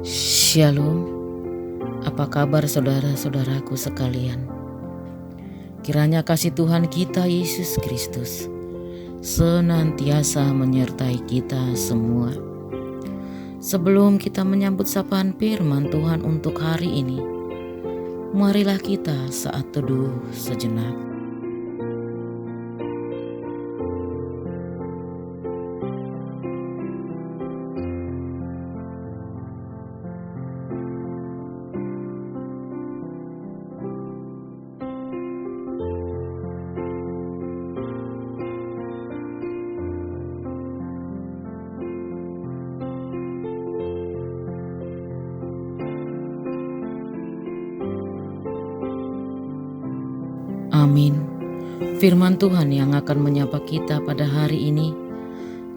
Shalom, apa kabar saudara-saudaraku sekalian? Kiranya kasih Tuhan kita Yesus Kristus senantiasa menyertai kita semua. Sebelum kita menyambut sapaan firman Tuhan untuk hari ini, marilah kita saat teduh sejenak. Amin. Firman Tuhan yang akan menyapa kita pada hari ini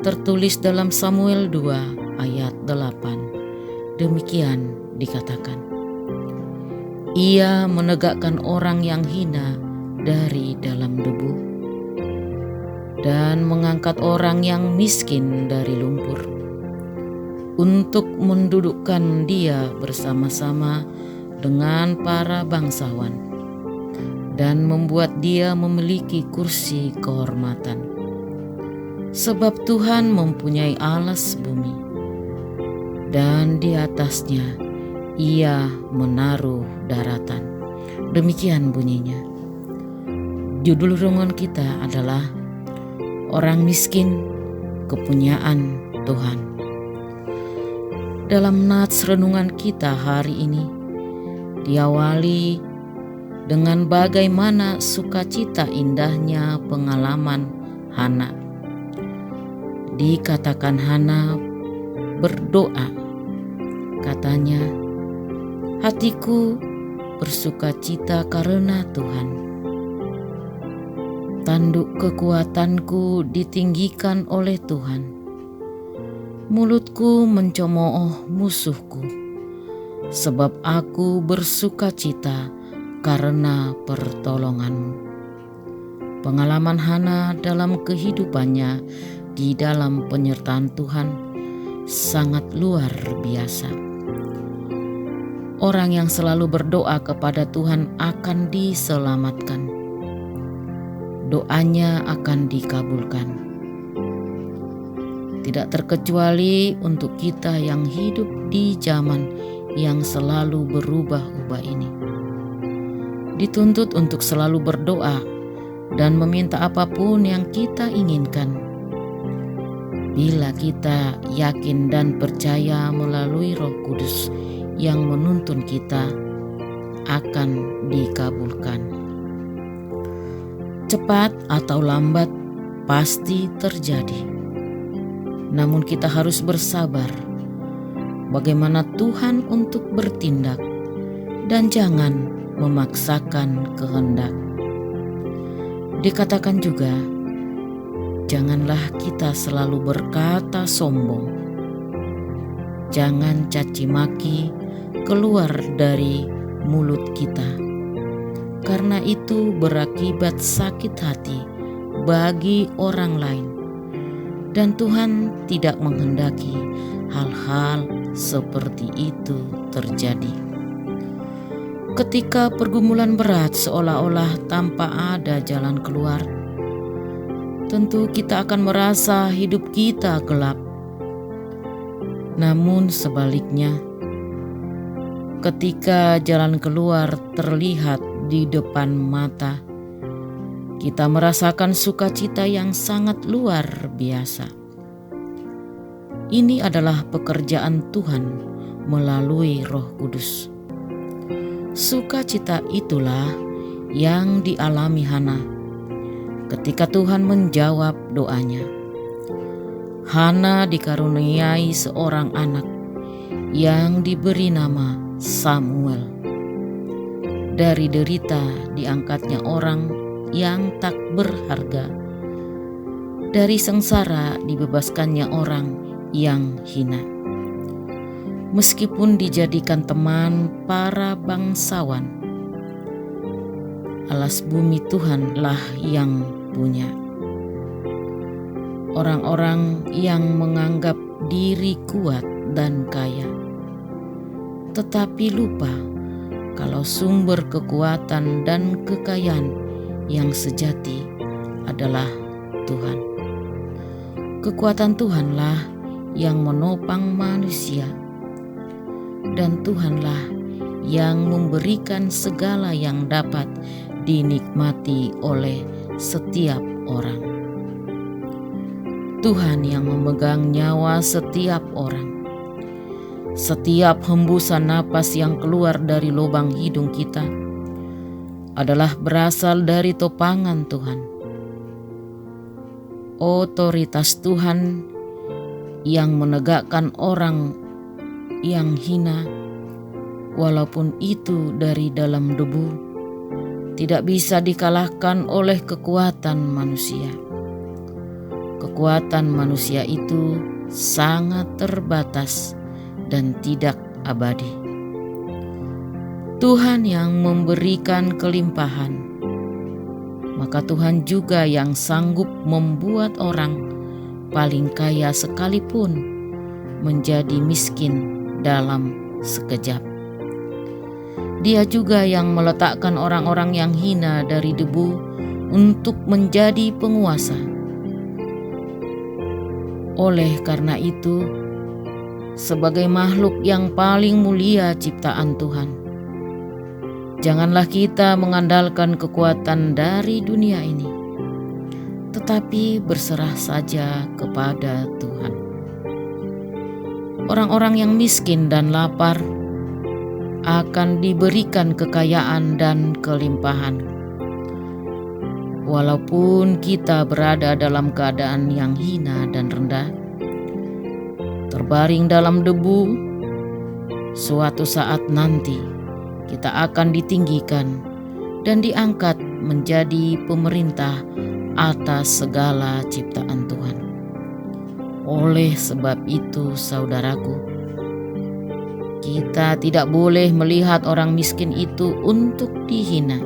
tertulis dalam Samuel 2 ayat 8. Demikian dikatakan, Ia menegakkan orang yang hina dari dalam debu dan mengangkat orang yang miskin dari lumpur, untuk mendudukkan dia bersama-sama dengan para bangsawan, dan membuat dia memiliki kursi kehormatan. Sebab Tuhan mempunyai alas bumi, dan di atasnya Ia menaruh daratan. Demikian bunyinya. Judul renungan kita adalah Orang Miskin, Kepunyaan Tuhan. Dalam nats renungan kita hari ini diawali dengan bagaimana sukacita indahnya pengalaman Hana. Dikatakan Hana berdoa, katanya, hatiku bersukacita karena Tuhan. Tanduk kekuatanku ditinggikan oleh Tuhan. Mulutku mencemooh musuhku, sebab aku bersukacita karena pertolonganmu. Pengalaman Hana dalam kehidupannya di dalam penyertaan Tuhan sangat luar biasa. Orang yang selalu berdoa kepada Tuhan akan diselamatkan. Doanya akan dikabulkan. Tidak terkecuali untuk kita yang hidup di zaman yang selalu berubah-ubah ini. Dituntut untuk selalu berdoa dan meminta apapun yang kita inginkan. Bila kita yakin dan percaya melalui Roh Kudus yang menuntun kita, akan dikabulkan. Cepat atau lambat pasti terjadi. Namun kita harus bersabar bagaimana Tuhan untuk bertindak, dan jangan memaksakan kehendak. Dikatakan juga, janganlah kita selalu berkata sombong. Jangan caci maki keluar dari mulut kita, karena itu berakibat sakit hati bagi orang lain, dan Tuhan tidak menghendaki hal-hal seperti itu terjadi. Ketika pergumulan berat seolah-olah tanpa ada jalan keluar, tentu kita akan merasa hidup kita gelap. Namun sebaliknya, ketika jalan keluar terlihat di depan mata, kita merasakan sukacita yang sangat luar biasa. Ini adalah pekerjaan Tuhan melalui Roh Kudus. Sukacita itulah yang dialami Hana ketika Tuhan menjawab doanya. Hana dikaruniai seorang anak yang diberi nama Samuel. Dari derita diangkatnya orang yang tak berharga. Dari sengsara dibebaskannya orang yang hina. Meskipun dijadikan teman para bangsawan, alas bumi Tuhanlah yang punya. Orang-orang yang menganggap diri kuat dan kaya tetapi lupa kalau sumber kekuatan dan kekayaan yang sejati adalah Tuhan. Kekuatan Tuhanlah yang menopang manusia, dan Tuhanlah yang memberikan segala yang dapat dinikmati oleh setiap orang. Tuhan yang memegang nyawa setiap orang. Setiap hembusan napas yang keluar dari lubang hidung kita adalah berasal dari topangan Tuhan. Otoritas Tuhan yang menegakkan orang yang hina, walaupun itu dari dalam debu, tidak bisa dikalahkan oleh kekuatan manusia. Kekuatan manusia itu sangat terbatas dan tidak abadi. Tuhan yang memberikan kelimpahan, maka Tuhan juga yang sanggup membuat orang paling kaya sekalipun menjadi miskin dalam sekejap. Dia juga yang meletakkan orang-orang yang hina dari debu untuk menjadi penguasa. Oleh karena itu, sebagai makhluk yang paling mulia ciptaan Tuhan, janganlah kita mengandalkan kekuatan dari dunia ini, tetapi berserah saja kepada Tuhan. Orang-orang yang miskin dan lapar akan diberikan kekayaan dan kelimpahan. Walaupun kita berada dalam keadaan yang hina dan rendah, terbaring dalam debu, suatu saat nanti kita akan ditinggikan dan diangkat menjadi pemerintah atas segala ciptaan Tuhan. Oleh sebab itu, saudaraku, kita tidak boleh melihat orang miskin itu untuk dihina,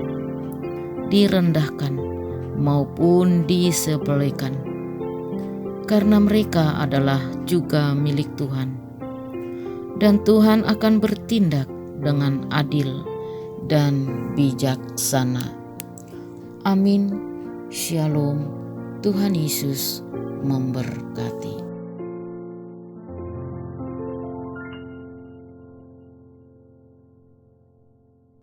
direndahkan, maupun disepelekan, karena mereka adalah juga milik Tuhan, dan Tuhan akan bertindak dengan adil dan bijaksana. Amin. Shalom. Tuhan Yesus memberkati.